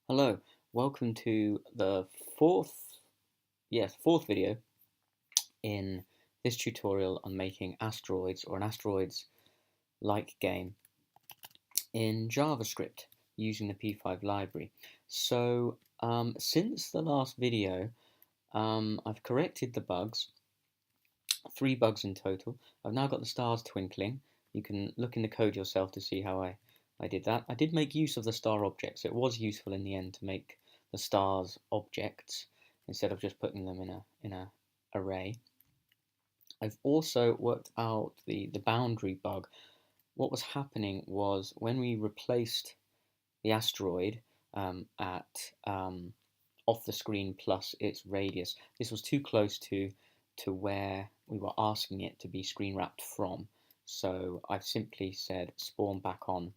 Hello, welcome to the fourth video in this tutorial on making asteroids or an asteroids-like game in JavaScript using the P5 library. So since the last video, I've corrected the bugs, 3 bugs in total. I've now got the stars twinkling. You can look in the code yourself to see how I did that. I did make use of the star object, so it was useful in the end to make the stars objects instead of just putting them in a array. I've also worked out the boundary bug. What was happening was when we replaced the asteroid at off the screen plus its radius, this was too close to where we were asking it to be screen wrapped from. So I've simply said spawn back on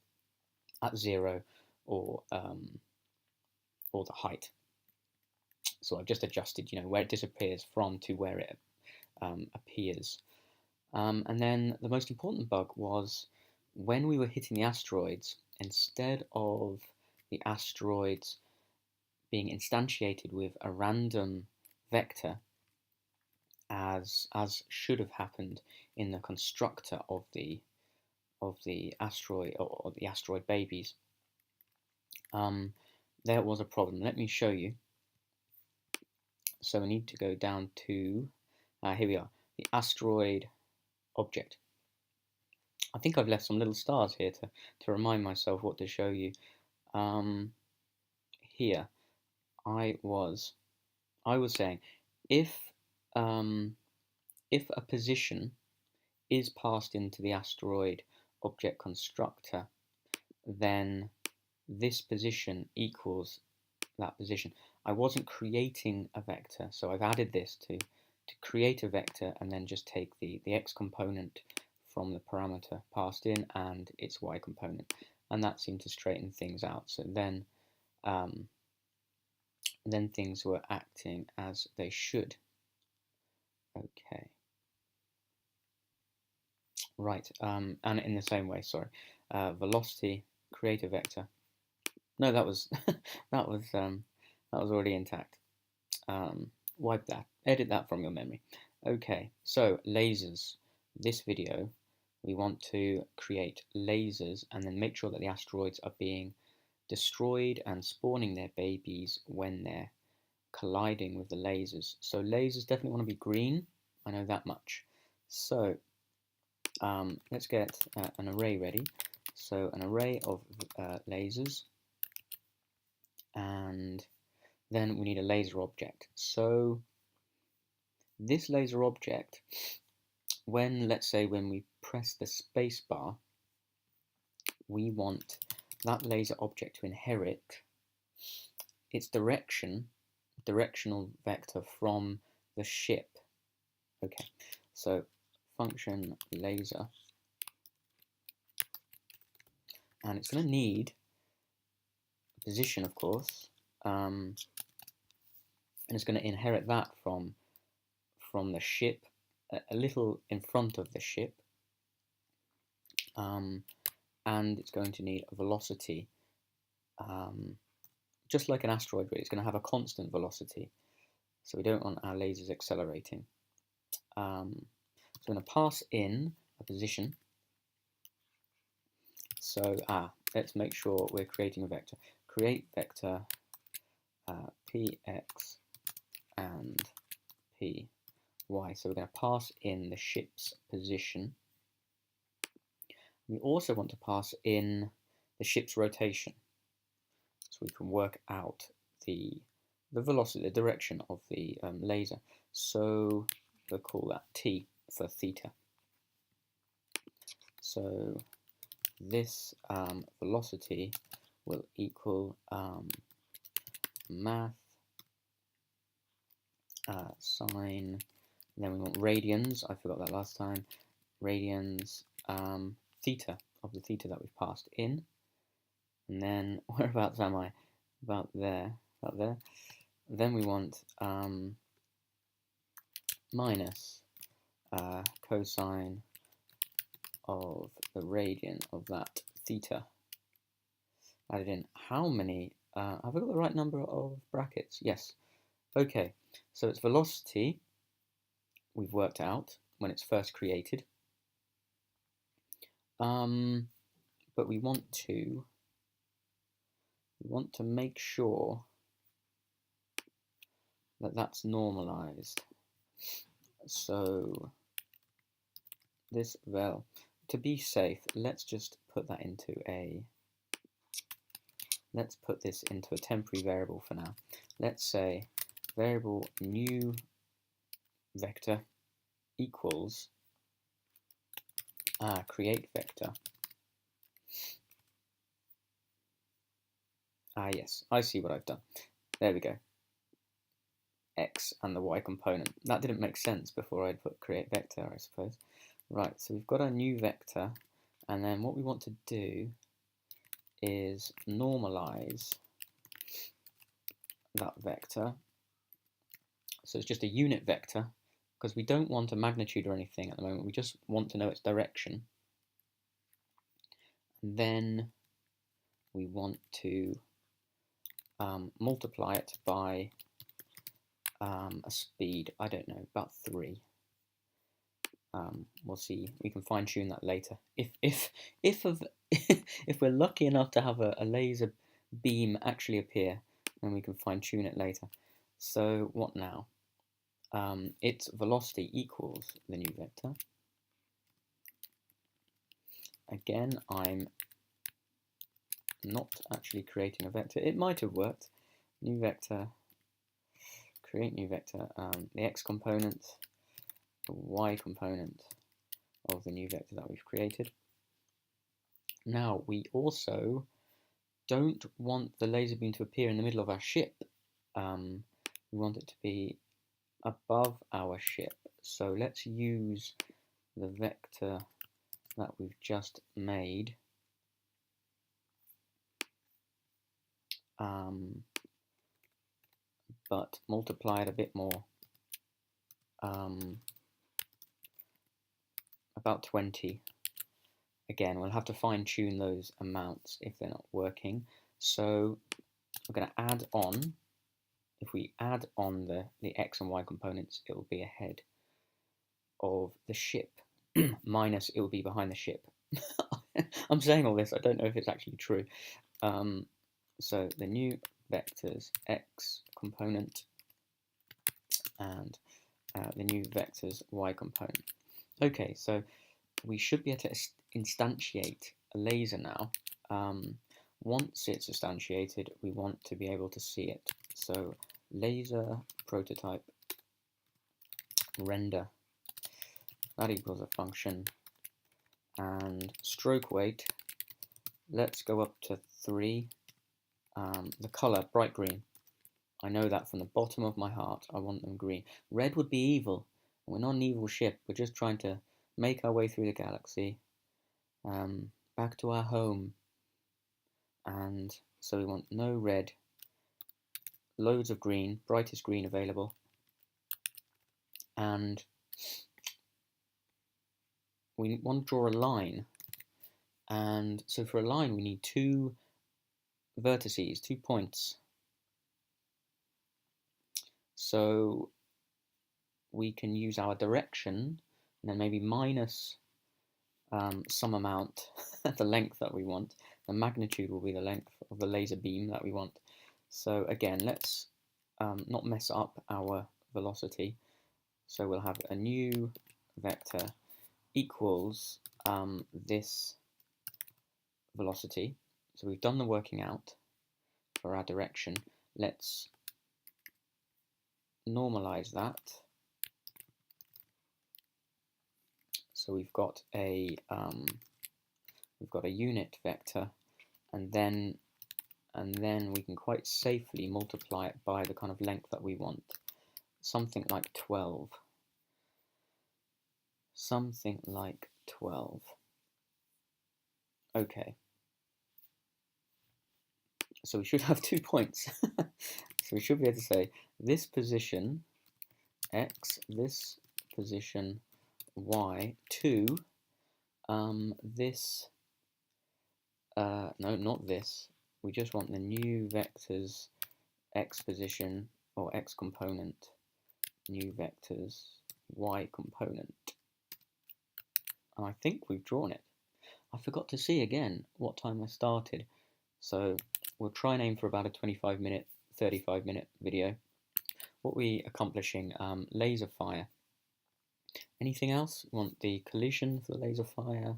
at 0 or the height. So I've just adjusted, where it disappears from to where it appears. And then the most important bug was when we were hitting the asteroids, instead of the asteroids being instantiated with a random vector, as should have happened in the constructor of the asteroid or the asteroid babies, there was a problem. Let me show you. So we need to go down to here we are, the asteroid object. I think I've left some little stars here to remind myself what to show you. Here I was saying if a position is passed into the asteroid object constructor, then this position equals that position. I wasn't creating a vector, so I've added this to create a vector and then just take the x component from the parameter passed in and its y component, and that seemed to straighten things out. So then things were acting as they should. Okay. Right, and in the same way, sorry, velocity, create a vector. No, that was that was already intact. Wipe that, edit that from your memory. Okay, so lasers. This video, we want to create lasers and then make sure that the asteroids are being destroyed and spawning their babies when they're colliding with the lasers. So lasers definitely want to be green. I know that much. So let's get an array ready. So an array of lasers, and then we need a laser object. So this laser object, let's say when we press the space bar, we want that laser object to inherit its directional vector from the ship. Okay, so function laser, and it's going to need a position, of course, and it's going to inherit that from the ship, a little in front of the ship, and it's going to need a velocity, just like an asteroid, but it's going to have a constant velocity, so we don't want our lasers accelerating. So I'm going to pass in a position. So let's make sure we're creating a vector. Create vector px and py. So we're going to pass in the ship's position. We also want to pass in the ship's rotation, so we can work out the velocity, the direction of the laser. So we'll call that t for theta. So this velocity will equal math sine, and then we want radians, I forgot that last time, radians theta, of the theta that we've passed in, and then whereabouts am I? About there. Then we want minus cosine of the radian of that theta added in. How many have I got the right number of brackets? Yes. Okay, so its velocity we've worked out when it's first created. But we want to make sure that that's normalized. So this vel, to be safe, let's just put that into let's put this into a temporary variable for now. Let's say variable new vector equals create vector. Yes, I see what I've done. There we go. X and the Y component. That didn't make sense before I'd put create vector, I suppose. Right, so we've got our new vector, and then what we want to do is normalize that vector. So it's just a unit vector, because we don't want a magnitude or anything at the moment, we just want to know its direction. And then we want to multiply it by a speed, I don't know, about 3. We'll see. We can fine tune that later. If we're lucky enough to have a laser beam actually appear, then we can fine tune it later. So what now? Its velocity equals the new vector. Again, I'm not actually creating a vector. It might have worked. New vector. Create new vector. The x component, the y component of the new vector that we've created. Now we also don't want the laser beam to appear in the middle of our ship. We want it to be above our ship. So let's use the vector that we've just made. But multiply it a bit more. About 20. Again, we'll have to fine tune those amounts if they're not working. So we're going to add on. If we add on the x and y components, it will be ahead of the ship. Minus, it will be behind the ship. I'm saying all this, I don't know if it's actually true. So the new vectors x component and the new vectors y component. Okay, so we should be able to instantiate a laser now. Once it's instantiated, we want to be able to see it. So laser prototype render, that equals a function, and stroke weight, let's go up to 3. The color, bright green. I know that from the bottom of my heart. I want them green. Red would be evil. We're not an evil ship. We're just trying to make our way through the galaxy, back to our home. And so we want no red, loads of green, brightest green available. And we want to draw a line. And so for a line, we need 2 vertices, 2 points. So we can use our direction and then maybe minus some amount the length that we want. The magnitude will be the length of the laser beam that we want. So again, let's not mess up our velocity. So we'll have a new vector equals this velocity. So we've done the working out for our direction. Let's normalize that. So we've got a unit vector, and then we can quite safely multiply it by the kind of length that we want. Something like 12. Something like 12. Okay. So we should have 2 points. So we should be able to say this position x, this position y, to this, no, not this, we just want the new vectors x position or x component, new vectors y component. And I think we've drawn it. I forgot to see again what time I started, so we'll try and aim for about a 25-minute, 35-minute video. What we accomplishing? Laser fire. Anything else? We want the collision for the laser fire.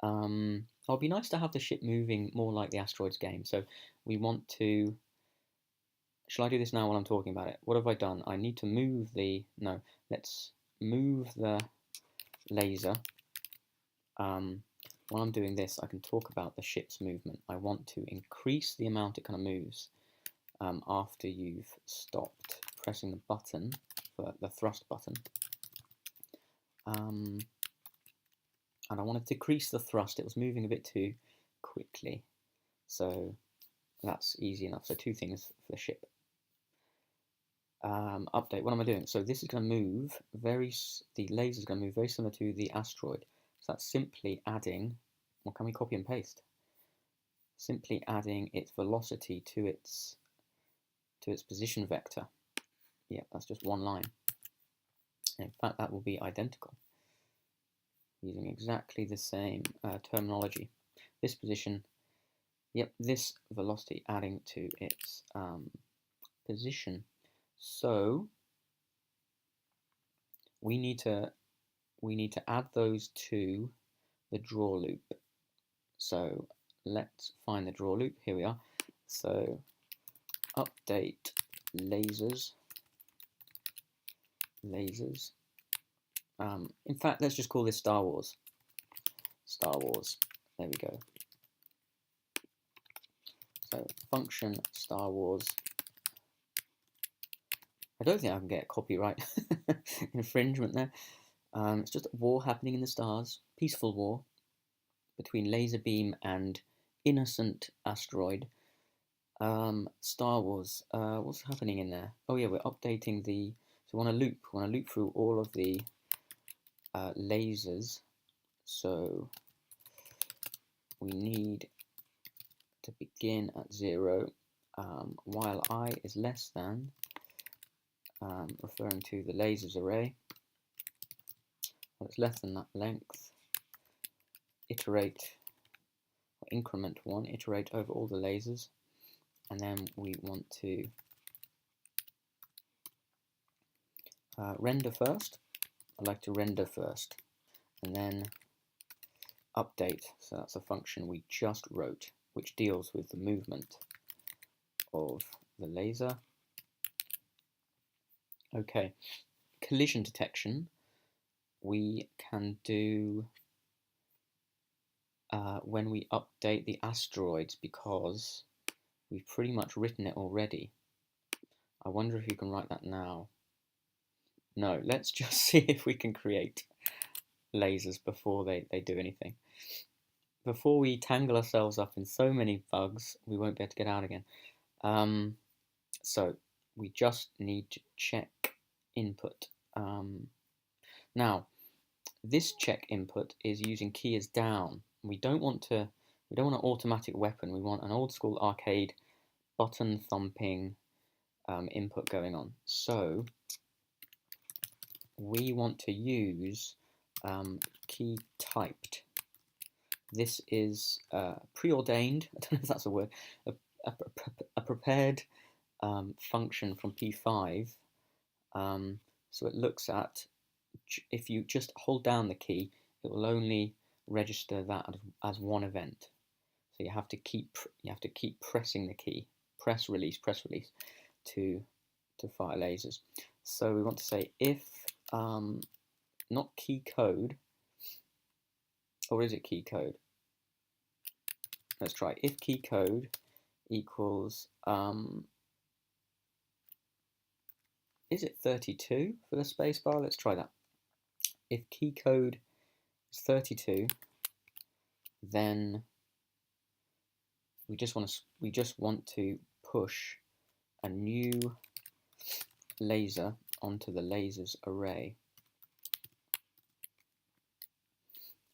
It'd be nice to have the ship moving more like the Asteroids game. So we want to. Shall I do this now while I'm talking about it? What have I done? I need to move the. No, let's move the laser. While I'm doing this, I can talk about the ship's movement. I want to increase the amount it kind of moves after you've stopped pressing the button, for the thrust button. And I want to decrease the thrust. It was moving a bit too quickly. So that's easy enough. So two things for the ship. Update, what am I doing? So this is going to move the laser is going to move very similar to the asteroid. So that's simply adding, or can we copy and paste? Simply adding its velocity to its position vector. Yeah, that's just one line. In fact, that will be identical, using exactly the same terminology. This position, yep, this velocity adding to its position. So we need to add those to the draw loop. So let's find the draw loop. Here we are. So update lasers. In fact, let's just call this Star Wars. Star Wars. There we go. So function Star Wars. I don't think I can get copyright infringement there. It's just a war happening in the stars, peaceful war between laser beam and innocent asteroid. Star Wars. What's happening in there? Oh yeah, we're updating the. So we want to loop through all of the lasers. So we need to begin at 0 while I is less than, referring to the lasers array. Well, it's less than that length. Iterate, or increment 1, iterate over all the lasers, and then we want to render first. I'd like to render first, and then update. So that's a function we just wrote, which deals with the movement of the laser. Okay, collision detection we can do when we update the asteroids, because we've pretty much written it already. I wonder if you can write that now. No, let's just see if we can create lasers before they do anything. Before we tangle ourselves up in so many bugs, we won't be able to get out again. So we just need to check input. Now, this check input is using key as down. We don't want an automatic weapon. We want an old school arcade button thumping input going on. So we want to use key typed. This is preordained. I don't know if that's a word. A prepared function from P5. So it looks at, if you just hold down the key, it will only register that as one event. So you have to keep pressing the key, press release to fire lasers. So we want to say if not key code, or is it key code? Let's try if key code equals is it 32 for the spacebar? Let's try that. If key code is 32, then we just want to push a new laser onto the lasers array.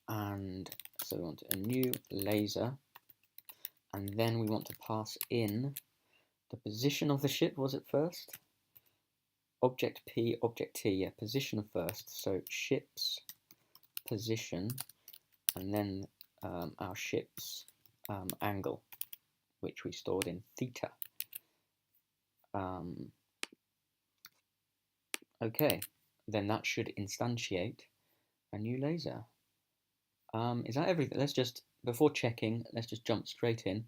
And so we want a new laser and then we want to pass in the position of the ship, was it first? Object P, object T, yeah, position first. So ship's position, and then our ship's angle, which we stored in theta. Okay, then that should instantiate a new laser. Is that everything? Let's just, before checking, let's just jump straight in.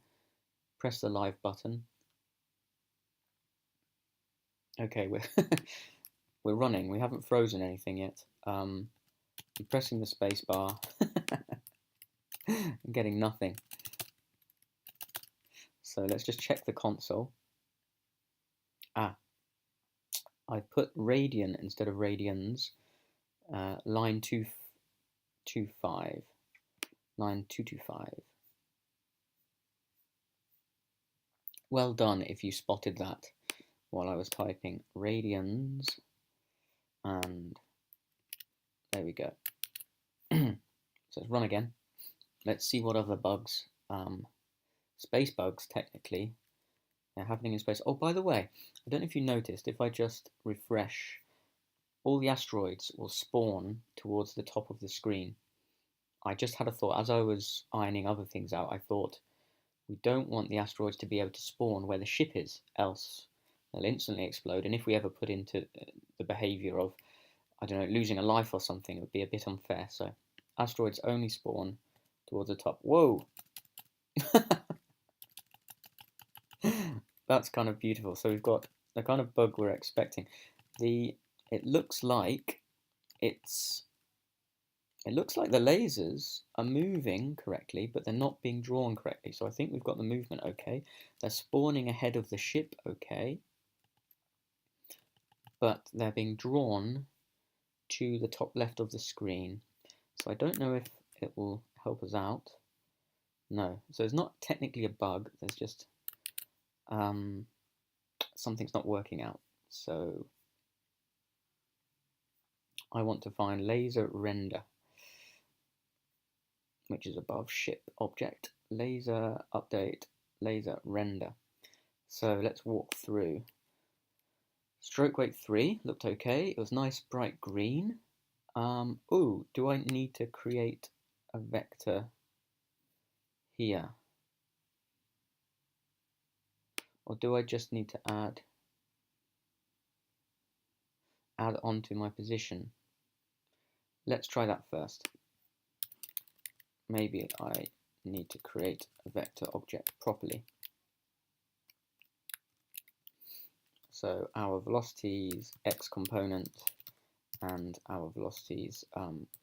Press the live button. Okay, we're running. We haven't frozen anything yet. I'm pressing the space bar. I'm getting nothing. So let's just check the console. I've put radian instead of radians. Line 225. Line 225. Well done if you spotted that while I was typing radians. And there we go. So let's run again. Let's see what other bugs, space bugs technically, are happening in space. Oh, by the way, I don't know if you noticed, if I just refresh, all the asteroids will spawn towards the top of the screen. I just had a thought, as I was ironing other things out, I thought, we don't want the asteroids to be able to spawn where the ship is, else they'll instantly explode. And if we ever put into the behavior of, I don't know, losing a life or something, it would be a bit unfair. So asteroids only spawn towards the top. Whoa! That's kind of beautiful. So we've got the kind of bug we're expecting. It looks like the lasers are moving correctly, but they're not being drawn correctly. So I think we've got the movement okay. They're spawning ahead of the ship okay. But they're being drawn to the top left of the screen. So I don't know if it will help us out. No. So it's not technically a bug. There's just something's not working out. So I want to find laser render, which is above ship object, laser update, laser render. So let's walk through. Stroke weight 3 looked okay. It was nice bright green. Oh, do I need to create a vector here? Or do I just need to add onto my position? Let's try that first. Maybe I need to create a vector object properly. So our velocities x component and our velocities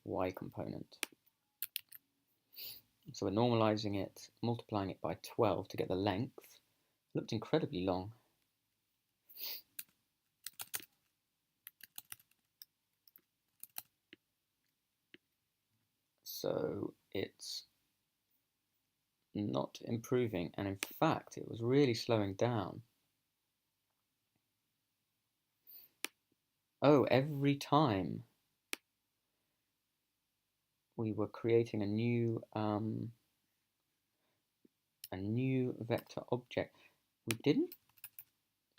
y component. So we're normalizing it, multiplying it by 12 to get the length. It looked incredibly long. So it's not improving, and in fact it was really slowing down. Oh, every time we were creating a new vector object, we didn't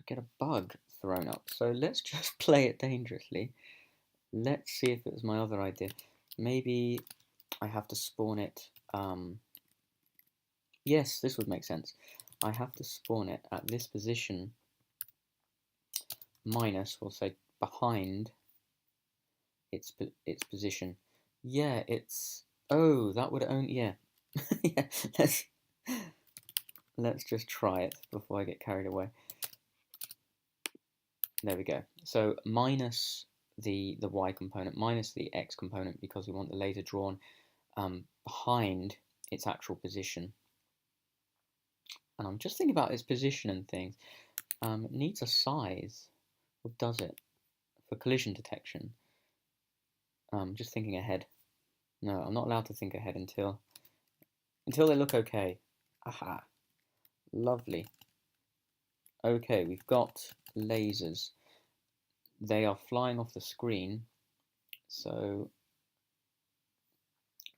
get a bug thrown up. So let's just play it dangerously. Let's see if it was my other idea. Maybe I have to spawn it. Yes, this would make sense. I have to spawn it at this position minus, we'll say, behind its position. Yeah, it's, oh, that would only, yeah. Yeah, let's just try it before I get carried away. There we go. So minus the y component, minus the x component, because we want the laser drawn behind its actual position. And I'm just thinking about its position and things. It needs a size, or does it, for collision detection? Just thinking ahead. No, I'm not allowed to think ahead until they look okay. Aha, lovely. Okay, we've got lasers. They are flying off the screen, so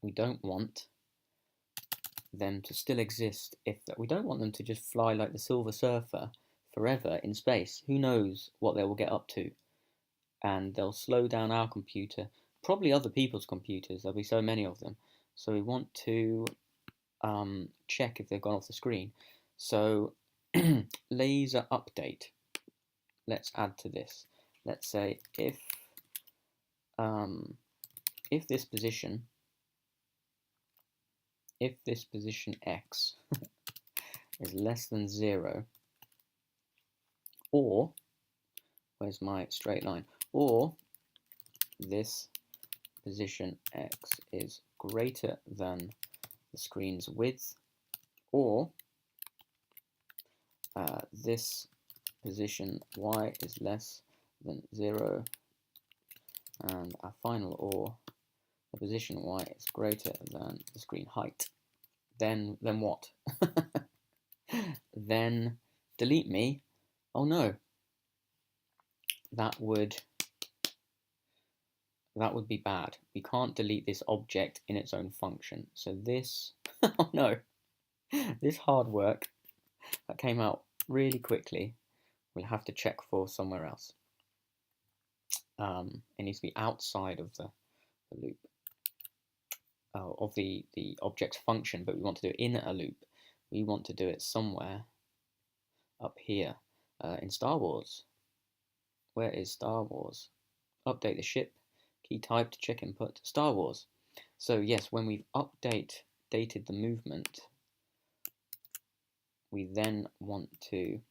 we don't want them to still exist. If we don't want them to just fly like the Silver Surfer forever in space. Who knows what they will get up to? And they'll slow down our computer, probably other people's computers. There'll be so many of them. So we want to check if they've gone off the screen. So laser update. Let's add to this. Let's say if this position X is less than 0, or where's my straight line? Or this position X is greater than the screen's width, or this position Y is less than 0, and our final or the position Y is greater than the screen height. Then what? Then delete me. Oh no, that would be bad. We can't delete this object in its own function. So this, oh no, this hard work that came out really quickly, we'll have to check for somewhere else. It needs to be outside of the loop, of the object's function, but we want to do it in a loop. We want to do it somewhere up here in Star Wars. Where is Star Wars? Update the ship, key type to check input, Star Wars. So yes, when we've dated the movement, we then want to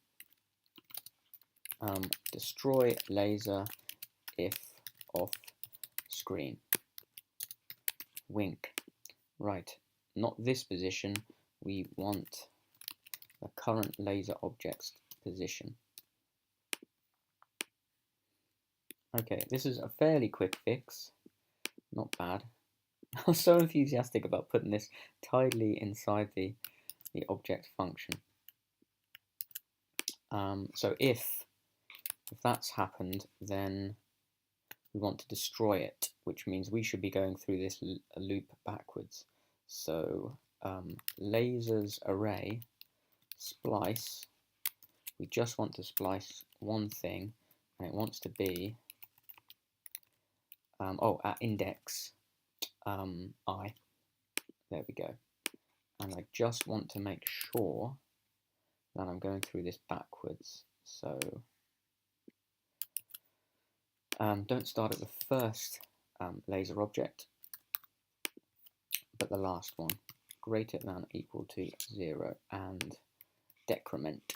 destroy laser if off screen. Wink. Right, not this position, we want the current laser object's position. Okay, this is a fairly quick fix, not bad. I was so enthusiastic about putting this tidily inside the object function. So if that's happened, then we want to destroy it, which means we should be going through this loop backwards. So lasers array splice, we just want to splice one thing, and it wants to be at index I. There we go. And I just want to make sure that I'm going through this backwards. So don't start at the first laser object, but the last one, greater than equal to 0, and decrement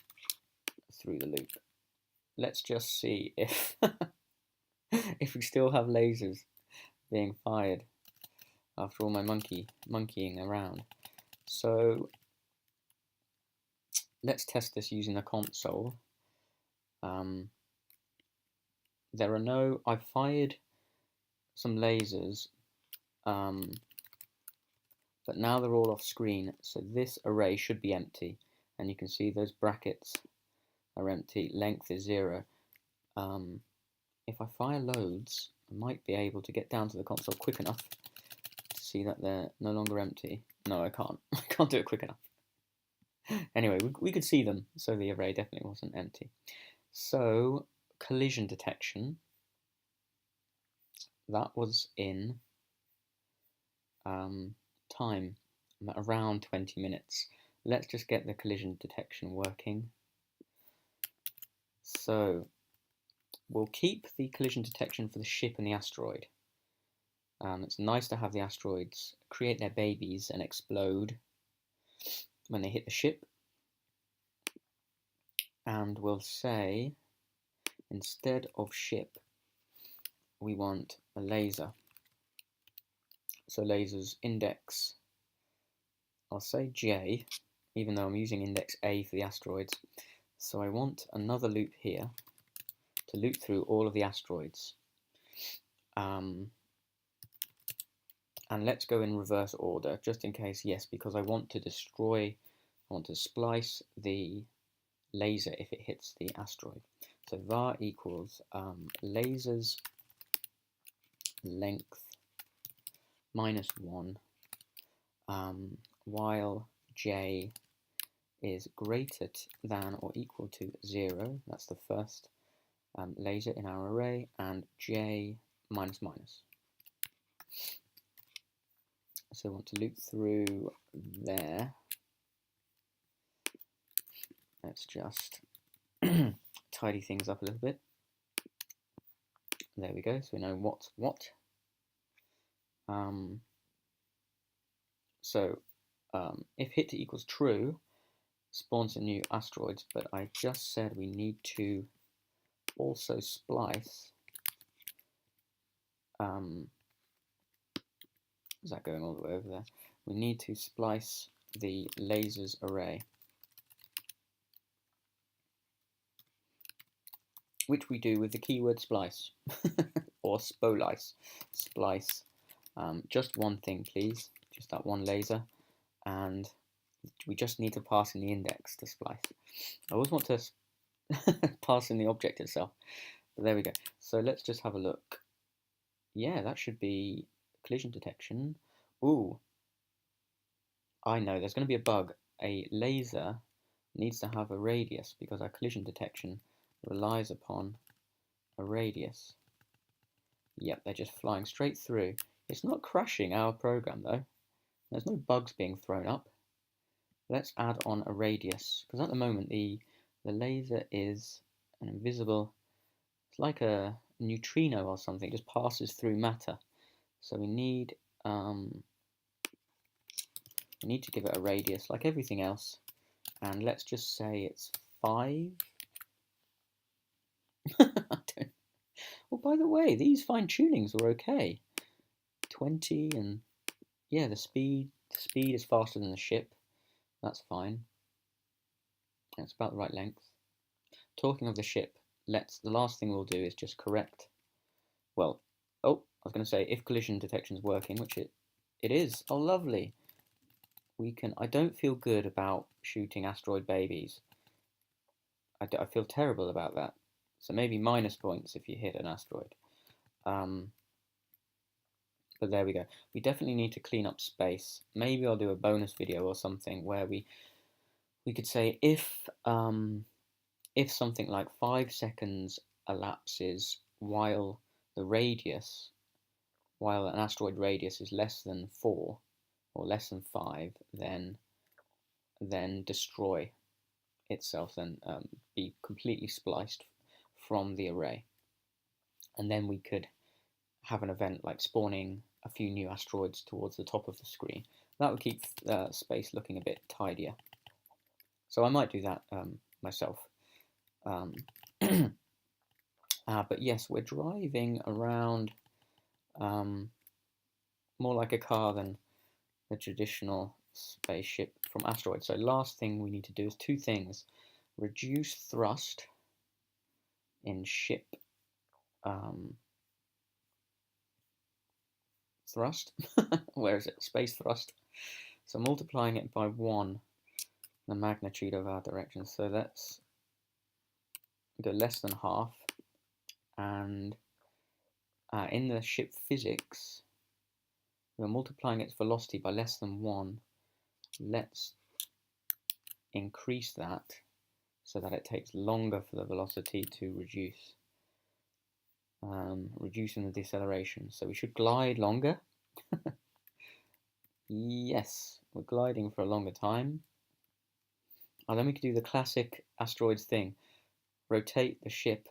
through the loop. Let's just see if if we still have lasers being fired after all my monkeying around. So let's test this using the console. There are no, I've fired some lasers, but now they're all off screen, so this array should be empty, and you can see those brackets are empty, length is 0. If I fire loads, I might be able to get down to the console quick enough to see that they're no longer empty. No, I can't. I can't do it quick enough. Anyway, we could see them, so the array definitely wasn't empty. So, collision detection, that was in time, around 20 minutes. Let's just get the collision detection working. So, we'll keep the collision detection for the ship and the asteroid. It's nice to have the asteroids create their babies and explode when they hit the ship. And we'll say, instead of ship, we want a laser. So lasers index, I'll say J, even though I'm using index A for the asteroids. So I want another loop here to loop through all of the asteroids. And let's go in reverse order, just in case, yes, because I want to splice the laser if it hits the asteroid. So var equals lasers length -1 while j is greater than or equal to 0. That's the first laser in our array, and j minus minus. So we want to loop through there. Let's just tidy things up a little bit. There we go, so we know what's what. If hit equals true, spawns a new asteroids, but I just said we need to also splice. Is that going all the way over there? We need to splice the lasers array, which we do with the keyword splice or spolice. Splice. Just one thing, please. Just that one laser, and we just need to pass in the index to splice. I always want to pass in the object itself, but there we go. So let's just have a look. Yeah, that should be collision detection. Ooh, I know, there's going to be a bug. A laser needs to have a radius because our collision detection relies upon a radius. Yep, they're just flying straight through. It's not crashing our program though. There's no bugs being thrown up. Let's add on a radius, because at the moment the laser is an invisible, it's like a neutrino or something, it just passes through matter. So we need to give it a radius like everything else, and let's just say it's 5. Oh, by the way, these fine tunings were okay. 20, and yeah, the speed is faster than the ship. That's fine. That's about the right length. Talking of the ship, the last thing we'll do is just correct. Well, I was going to say if collision detection is working, which it is. Oh, lovely. I don't feel good about shooting asteroid babies. I feel terrible about that. So maybe minus points if you hit an asteroid. But there we go. We definitely need to clean up space. Maybe I'll do a bonus video or something where we could say if something like 5 seconds elapses while an asteroid radius is less than 4 or less than 5, then destroy itself, then be completely spliced from the array. And then we could have an event like spawning a few new asteroids towards the top of the screen. That would keep space looking a bit tidier. So I might do that myself. But yes, we're driving around more like a car than the traditional spaceship from asteroids. So last thing we need to do is 2 things. Reduce thrust in ship thrust. Where is it? Space thrust. So multiplying it by 1, the magnitude of our direction. So let's go less than half. And in the ship physics, we're multiplying its velocity by less than 1. Let's increase that so that it takes longer for the velocity to reduce. Reducing the deceleration. So we should glide longer. Yes, we're gliding for a longer time. And then we could do the classic asteroids thing. Rotate the ship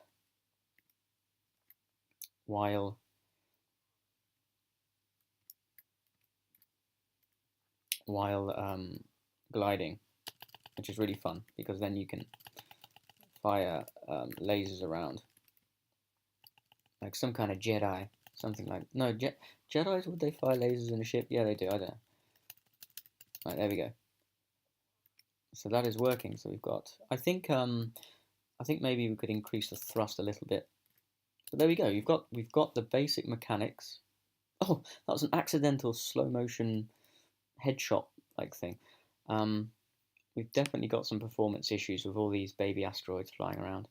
while gliding, which is really fun because then you can fire lasers around like some kind of Jedi, something like Jedis, would they fire lasers in a ship? Yeah, they do. I don't know. Right, there we go. So that is working. So we've got. I think maybe we could increase the thrust a little bit. But there we go. We've got the basic mechanics. Oh, that was an accidental slow motion headshot like thing. We've definitely got some performance issues with all these baby asteroids flying around.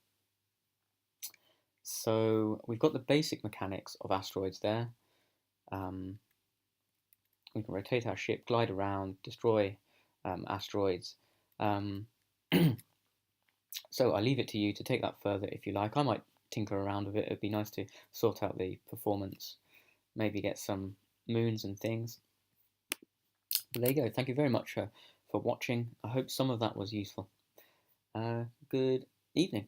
So we've got the basic mechanics of asteroids there. We can rotate our ship, glide around, destroy asteroids. Um, so I leave it to you to take that further if you like. I might tinker around with it. It'd be nice to sort out the performance, maybe get some moons and things. But there you go. Thank you very much for watching. I hope some of that was useful. Good evening.